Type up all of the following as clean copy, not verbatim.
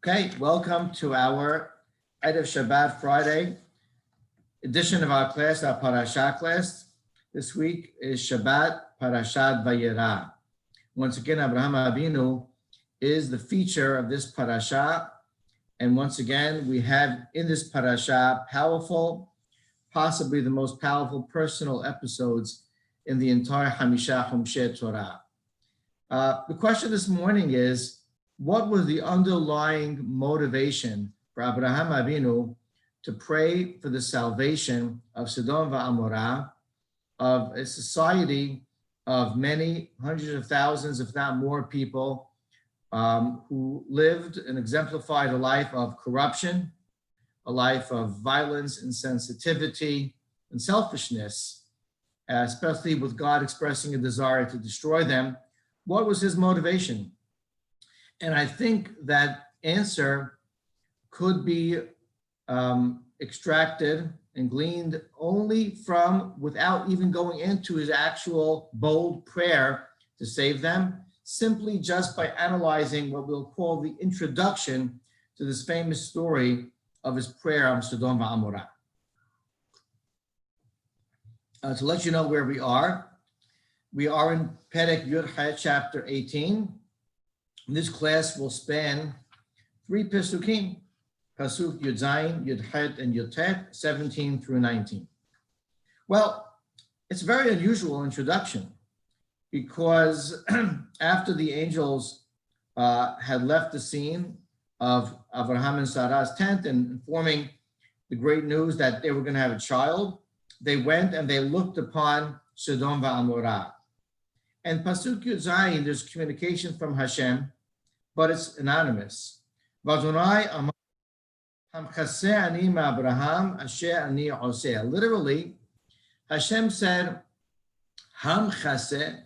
Okay, welcome to our Erev Shabbat Friday edition of our class, our Perashat class. This week is Shabbat Perashat Vayera. Once again, Abraham Avinu is the feature of this parasha. And once again, we have in this parasha powerful, possibly the most powerful personal episodes in the entire Hamisha Chumshei Torah. The question this morning is, what was the underlying motivation for Abraham Avinu to pray for the salvation of Sodom and of a society of many hundreds of thousands, if not more people, who lived and exemplified a life of corruption, a life of violence, insensitivity, and selfishness, especially with God expressing a desire to destroy them? What was his motivation? And I think that answer could be extracted and gleaned only from, without even going into his actual bold prayer to save them, simply just by analyzing what we'll call the introduction to this famous story of his prayer on Sodom and to let you know where we are in Perek Yud Chet, chapter 18. This class will span 3 Pesukim, Pasuk Yud Zayin, Yud Chet, and Yud Tet, 17 through 19. Well, it's a very unusual introduction because after the angels had left the scene of Abraham and Sarah's tent and informing the great news that they were going to have a child, they went and they looked upon Sodom and And Pasuk Yud Zayin, there's communication from Hashem, but it's anonymous. Literally, Hashem said, Ham chaseh,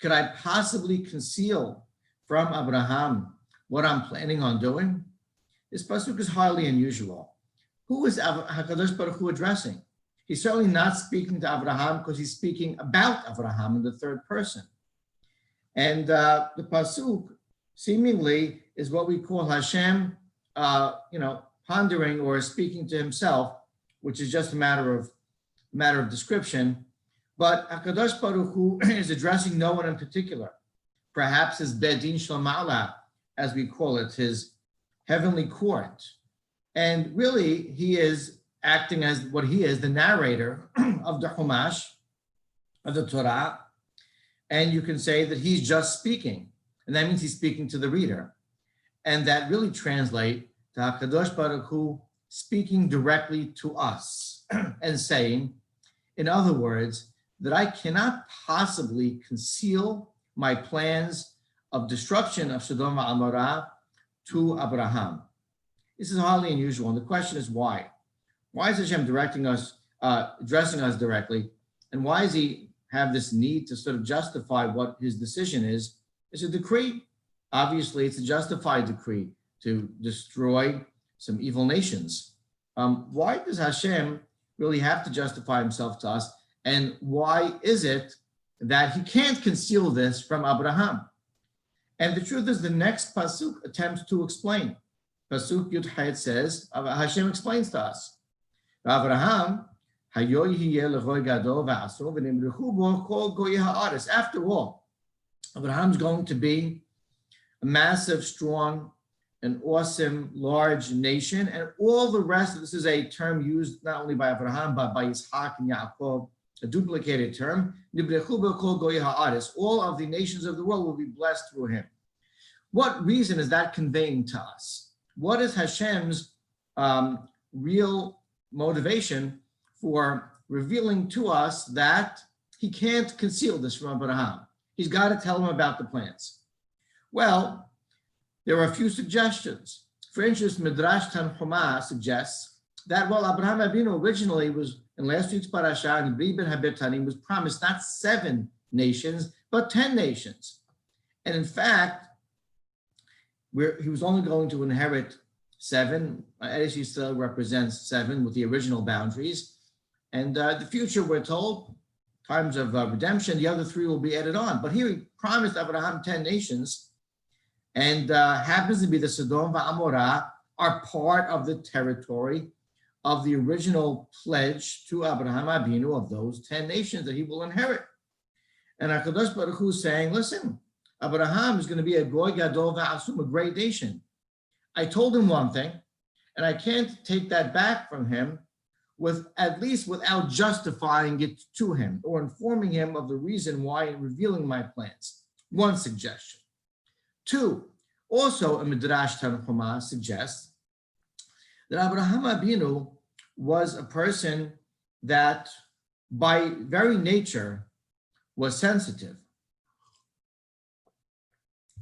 could I possibly conceal from Abraham what I'm planning on doing? This pasuk is highly unusual. Who is HaKadosh Baruch Hu addressing? He's certainly not speaking to Abraham because he's speaking about Abraham in the third person. And the pasuk seemingly is what we call Hashem, pondering or speaking to himself, which is just a matter of description. But HaKadosh Baruch Hu is addressing no one in particular. Perhaps his Bedin Shel Ma'ala, as we call it, his heavenly court. And really, he is acting as what he is, the narrator of the Chumash, of the Torah. And you can say that he's just speaking. And that means he's speaking to the reader. And that really translates to HaKadosh Baruch Hu speaking directly to us and saying, in other words, that I cannot possibly conceal my plans of destruction of Sodom and Amorah to Abraham. This is highly unusual. And the question is why? Why is Hashem addressing us directly? And why does he have this need to sort of justify what his decision is? It's a decree. Obviously, it's a justified decree to destroy some evil nations. Why does Hashem really have to justify himself to us? And why is it that he can't conceal this from Abraham? And the truth is, the next pasuk attempts to explain. Pasuk Yud Chet says, Hashem explains to us, Abraham, after all, Abraham's going to be a massive, strong, an awesome, large nation, and all the rest. This is a term used not only by Abraham, but by Yitzhak and Yaakov, a duplicated term. All of the nations of the world will be blessed through him. What reason is that conveying to us? What is Hashem's real motivation for revealing to us that he can't conceal this from Abraham? He's got to tell him about the plans. Well, there are a few suggestions. For instance, Midrash Tanhuma suggests that while Abraham Avinu originally was, in last week's parasha, and Rabbi ben Habetanim was promised not 7 nations, but 10 nations. And in fact, he was only going to inherit 7. Eretz Yisrael represents 7 with the original boundaries. And the future, we're told, times of redemption, the other 3 will be added on. But here he promised Abraham 10 nations. and happens to be the Sodom and Amorah are part of the territory of the original pledge to Abraham Avinu of those 10 nations that he will inherit. And HaKadosh Baruch Hu is saying, listen, Abraham is going to be a Goy Gadol V'Asum, a great nation. I told him one thing, and I can't take that back from him at least without justifying it to him or informing him of the reason why and revealing my plans. One suggestion. Two, also a Midrash Tanchuma suggests that Abraham Avinu was a person that by very nature was sensitive.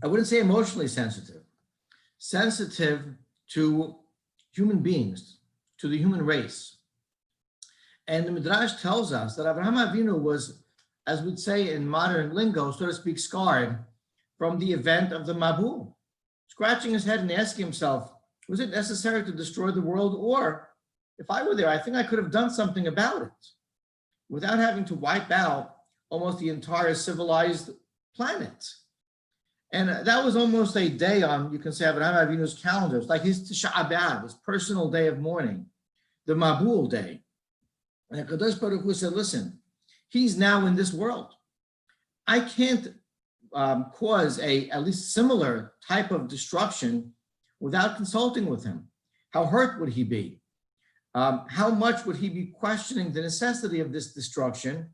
I wouldn't say emotionally sensitive to human beings, to the human race. And the Midrash tells us that Abraham Avinu was, as we'd say in modern lingo, so to speak, scarred from the event of the Mabul, scratching his head and asking himself, was it necessary to destroy the world? Or if I were there, I think I could have done something about it without having to wipe out almost the entire civilized planet. And that was almost a day on, you can say, Abraham Avinu's calendar. It's like his Tisha B'Av, his personal day of mourning, the Mabul day. And HaKadosh Baruch Hu said, listen, he's now in this world. I can't cause at least similar type of destruction without consulting with him. How hurt would he be? How much would he be questioning the necessity of this destruction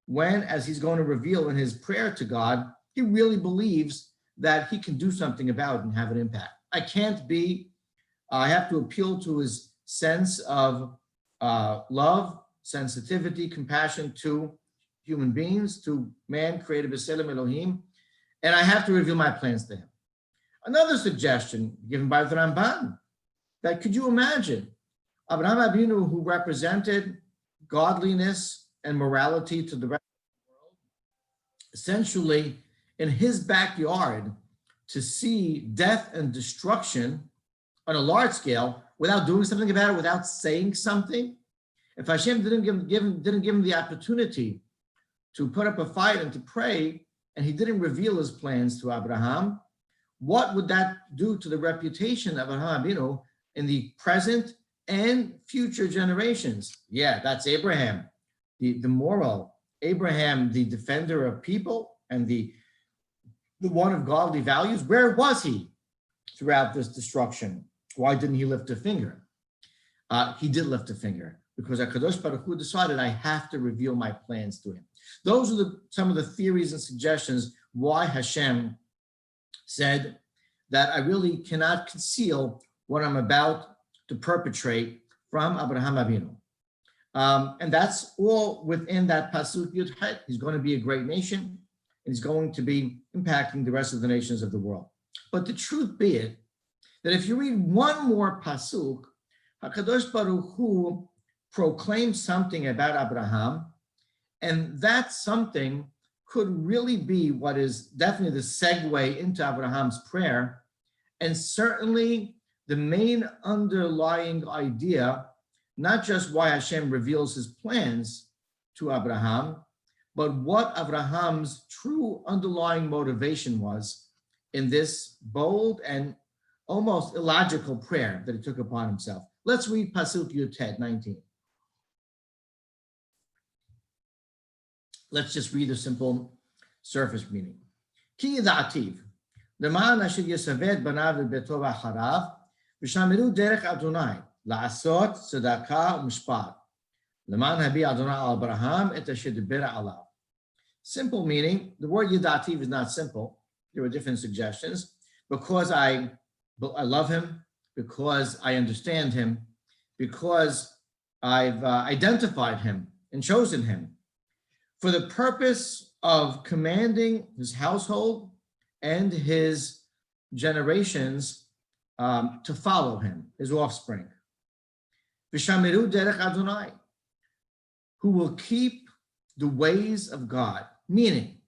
when, as he's going to reveal in his prayer to God, he really believes that he can do something about it and have an impact. I have to appeal to his sense of love, sensitivity, compassion to human beings, to man created b'Tselem Elohim, and I have to reveal my plans to him. Another suggestion given by the Ramban, that could you imagine Abraham Avinu, who represented godliness and morality to the rest of the world, essentially in his backyard, to see death and destruction on a large scale without doing something about it, without saying something? If Hashem didn't give him the opportunity to put up a fight and to pray, and he didn't reveal his plans to Abraham, what would that do to the reputation of Abraham Avinu in the present and future generations? Yeah, that's Abraham, the moral, Abraham, the defender of people and the one of godly values. Where was he throughout this destruction? Why didn't he lift a finger? He did lift a finger because HaKadosh Baruch Hu decided I have to reveal my plans to him. Those are some of the theories and suggestions why Hashem said that I really cannot conceal what I'm about to perpetrate from Abraham Avinu. And that's all within that Pasuk Yud Het. He's going to be a great nation, and he's going to be impacting the rest of the nations of the world. But the truth be it, that if you read one more Pasuk, HaKadosh Baruch Hu proclaims something about Abraham, and that something could really be what is definitely the segue into Abraham's prayer, and certainly the main underlying idea, not just why Hashem reveals his plans to Abraham, but what Abraham's true underlying motivation was in this bold and almost illogical prayer that he took upon himself. Let's read Pasuk Yud Het 19. Let's just read the simple surface meaning. Ki yida'ativ, למען אשר יסווה את בניו וביתו ואחריו, ושמרו דרך אדוני, לעשות צדקה ומשפט, למען הביע אדוני על אברהם את אשר דיבר עליו. Simple meaning, the word yida'ativ is not simple. There are different suggestions. Because I love him, because I understand him, because I've identified him and chosen him, for the purpose of commanding his household and his generations to follow him, his offspring. V'shamiru derech Adonai, who will keep the ways of God. Meaning,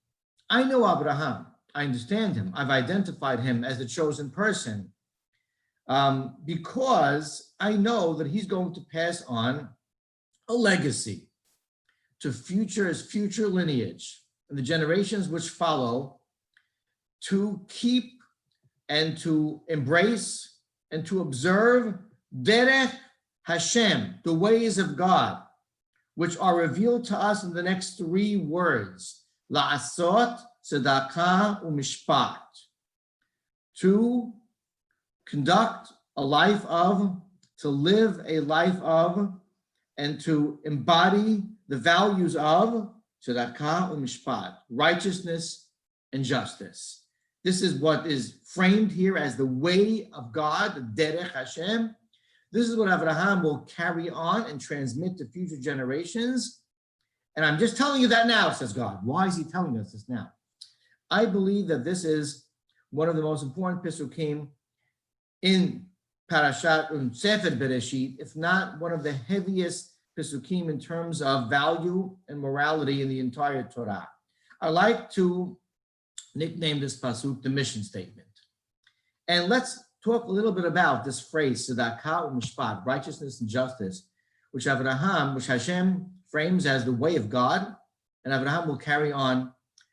I know Abraham, I understand him, I've identified him as the chosen person because I know that he's going to pass on a legacy to his future lineage and the generations which follow, to keep and to embrace and to observe derech Hashem, the ways of God, which are revealed to us in the next three words, la'asot, tzedakah, u'mishpat, to conduct a life of, to live a life of, and to embody the values of tzedakah u'mishpat, righteousness and justice. This is what is framed here as the way of God, derech Hashem. This is what Abraham will carry on and transmit to future generations. And I'm just telling you that now, says God. Why is he telling us this now? I believe that this is one of the most important Pesukim in Perashat and Sefer Bereshit, if not one of the heaviest Pesukim in terms of value and morality in the entire Torah. I like to nickname this pasuk the mission statement. And let's talk a little bit about this phrase, tzedakah u'mishpat, righteousness and justice, which Hashem frames as the way of God, and Abraham will carry on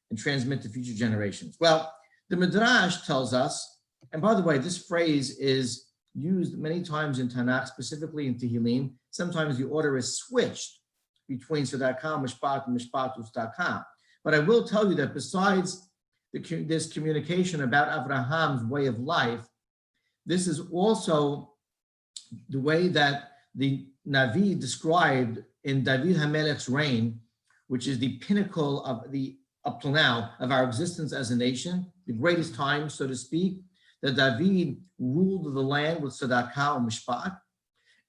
and transmit to future generations. Well, the Midrash tells us, and by the way, this phrase is used many times in Tanakh, specifically in Tehillim. Sometimes the order is switched between tzedakah u'mishpat and mishpat u'tzedakah. But I will tell you that besides this communication about Abraham's way of life, this is also the way that the Navi described in David HaMelech's reign, which is the pinnacle of the, up till now, of our existence as a nation, the greatest time, so to speak, that David ruled the land with tzedakah and mishpat.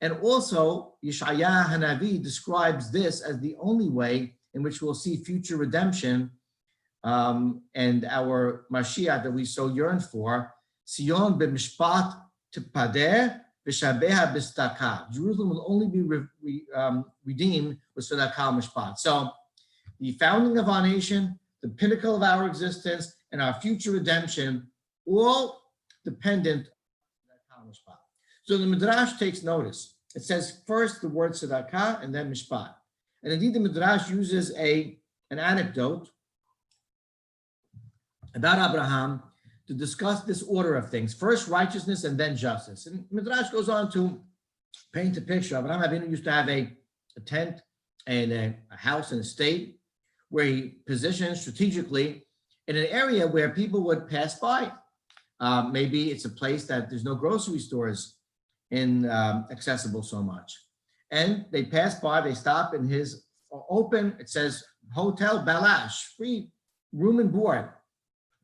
And also, Yeshaya HaNavi describes this as the only way in which we'll see future redemption and our Mashiach that we so yearn for. Sion b'mishpat tipadeh v'shabeha b'tzedakah. Jerusalem will only be redeemed with tzedakah mishpat. So the founding of our nation, the pinnacle of our existence, and our future redemption, all dependent on tzedakah mishpat. So the Midrash takes notice. It says first the word tzedakah and then mishpat. And indeed the Midrash uses an anecdote about Abraham to discuss this order of things. First righteousness and then justice. And Midrash goes on to paint a picture. Abraham Avinu used to have a tent and a house and estate where he positioned strategically in an area where people would pass by. Maybe it's a place that there's no grocery stores accessible so much. And they pass by, they stop in his open, it says Hotel Balash, free room and board.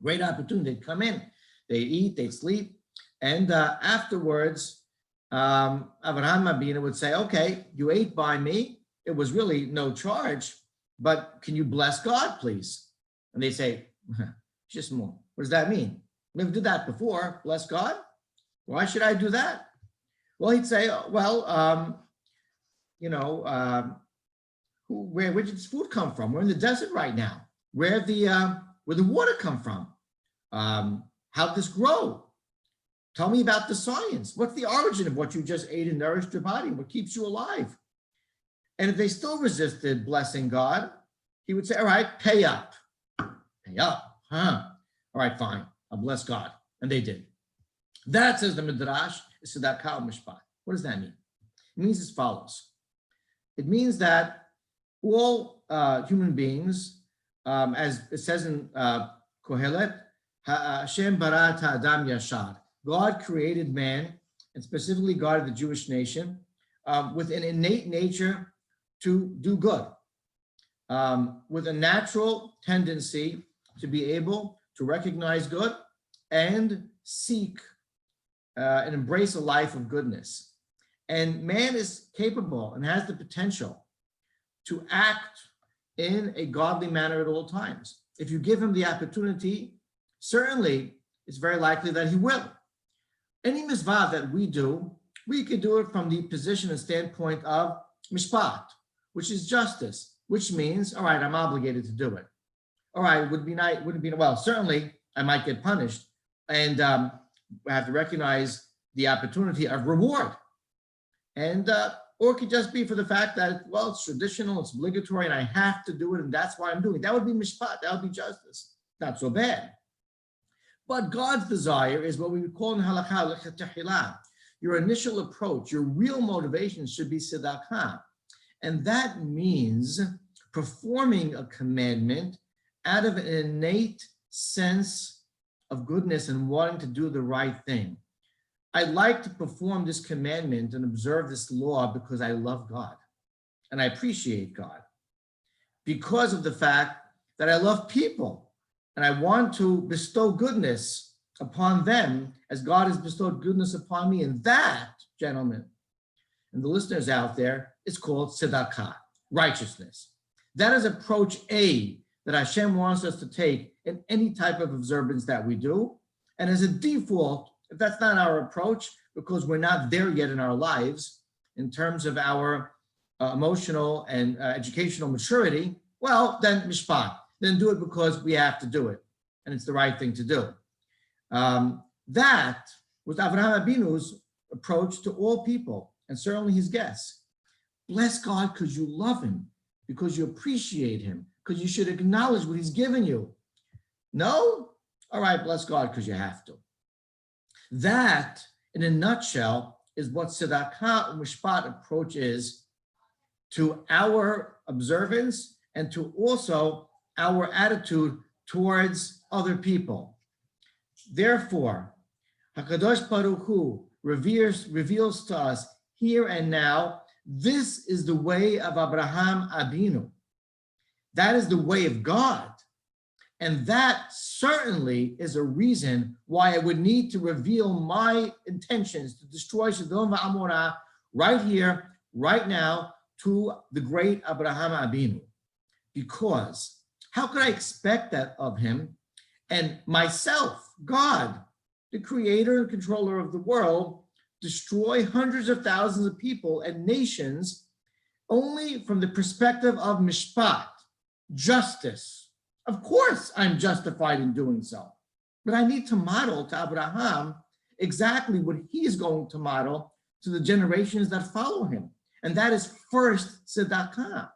Great opportunity. They'd come in, they eat, they sleep. And afterwards, Avraham Avinu would say, okay, you ate by me. It was really no charge, but can you bless God, please? And they say, just more. What does that mean? Never did that before. Bless God? Why should I do that? Well, he'd say, well, where did this food come from? We're in the desert right now. Where the water come from? How did this grow? Tell me about the science. What's the origin of what you just ate and nourished your body? What keeps you alive? And if they still resisted blessing God, he would say, all right, pay up. Pay up, huh? All right, fine, I'll bless God. And they did. That, says the Midrash, is tzedakah mishpat. What does that mean? It means as follows. It means that all human beings, as it says in Kohelet, Hashem barat ha'adam yashar. God created man, and specifically God of the Jewish nation, with an innate nature to do good, with a natural tendency to be able to recognize good and seek and embrace a life of goodness. And man is capable and has the potential to act in a godly manner at all times. If you give him the opportunity, certainly it's very likely that he will. Any mitzvah that we do, we could do it from the position and standpoint of mishpat, which is justice, which means, all right, I'm obligated to do it. All right, would it be, well, certainly I might get punished, and I have to recognize the opportunity of reward. And, or it could just be for the fact that, well, it's traditional, it's obligatory, and I have to do it, and that's why I'm doing it. That would be mishpat, that would be justice. Not so bad. But God's desire is what we would call in halakha, your initial approach, your real motivation should be tzedakah. And that means performing a commandment out of an innate sense of goodness and wanting to do the right thing. I like to perform this commandment and observe this law because I love God and I appreciate God, because of the fact that I love people and I want to bestow goodness upon them as God has bestowed goodness upon me. And that, gentlemen, and the listeners out there, is called tzedakah, righteousness. That is approach A that Hashem wants us to take in any type of observance that we do. And as a default, if that's not our approach, because we're not there yet in our lives in terms of our emotional and educational maturity, well, then mishpat, then do it because we have to do it. And it's the right thing to do. That was Avraham Avinu's approach to all people, and certainly his guests. Bless God because you love him, because you appreciate him, because you should acknowledge what he's given you. No? All right, bless God because you have to. That, in a nutshell, is what tzedakah and mishpat approach is to our observance and to also our attitude towards other people. Therefore, HaKadosh Baruch Hu reveals to us here and now, this is the way of Abraham Abinu. That is the way of God. And that certainly is a reason why I would need to reveal my intentions to destroy Sodom and Amorah right here, right now, to the great Abraham Abinu. Because how could I expect that of him and myself, God, the creator and controller of the world, destroy hundreds of thousands of people and nations only from the perspective of mishpat, justice? Of course, I'm justified in doing so, but I need to model to Abraham exactly what he is going to model to the generations that follow him. And that is first tzedakah.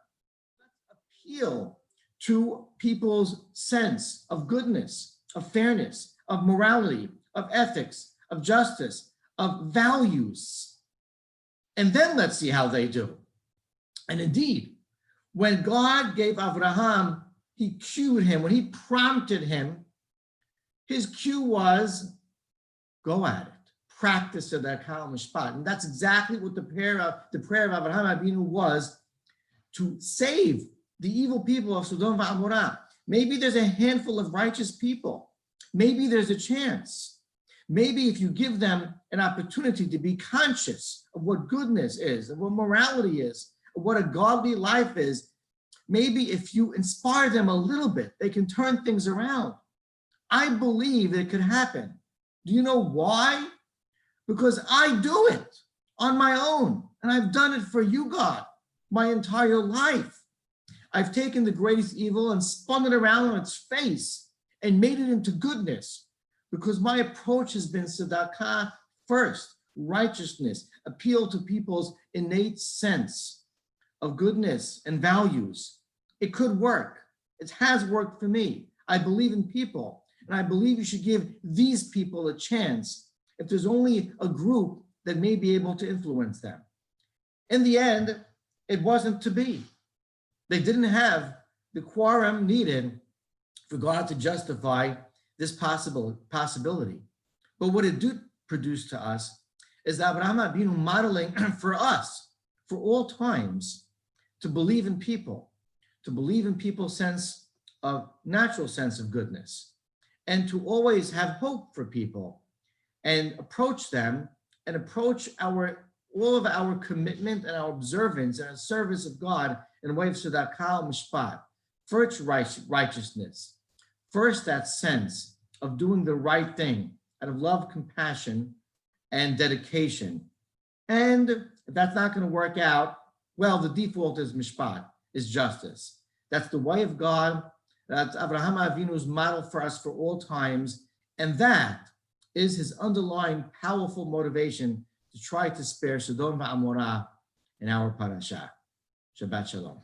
Appeal to people's sense of goodness, of fairness, of morality, of ethics, of justice, of values. And then let's see how they do. And indeed, when God gave Abraham, he cued him, when he prompted him, his cue was, go at it, practice tzedakah mishpat. And that's exactly what the prayer of Abraham Avinu was, to save the evil people of Sodom and Amorah. Maybe there's a handful of righteous people. Maybe there's a chance. Maybe if you give them an opportunity to be conscious of what goodness is, of what morality is, of what a godly life is, maybe if you inspire them a little bit, they can turn things around. I believe it could happen. Do you know why? Because I do it on my own, and I've done it for you, God, my entire life. I've taken the greatest evil and spun it around on its face and made it into goodness, because my approach has been tzedakah first, righteousness, appeal to people's innate sense of goodness and values. It could work. It has worked for me. I believe in people, and I believe you should give these people a chance if there's only a group that may be able to influence them. In the end, it wasn't to be. They didn't have the quorum needed for God to justify this possibility. But what it did produce to us is Abraham Abinu modeling for us, for all times, to believe in people, to believe in people's sense of natural sense of goodness, and to always have hope for people and approach them and approach all of our commitment and our observance and our service of God in a way of tzedakah mishpat. First, righteousness. First, that sense of doing the right thing out of love, compassion, and dedication. And if that's not going to work out, well, the default is mishpat, is justice. That's the way of God. That's Abraham Avinu's model for us for all times. And that is his underlying powerful motivation to try to spare Sodom and Amorah in our Perashat. Shabbat Shalom.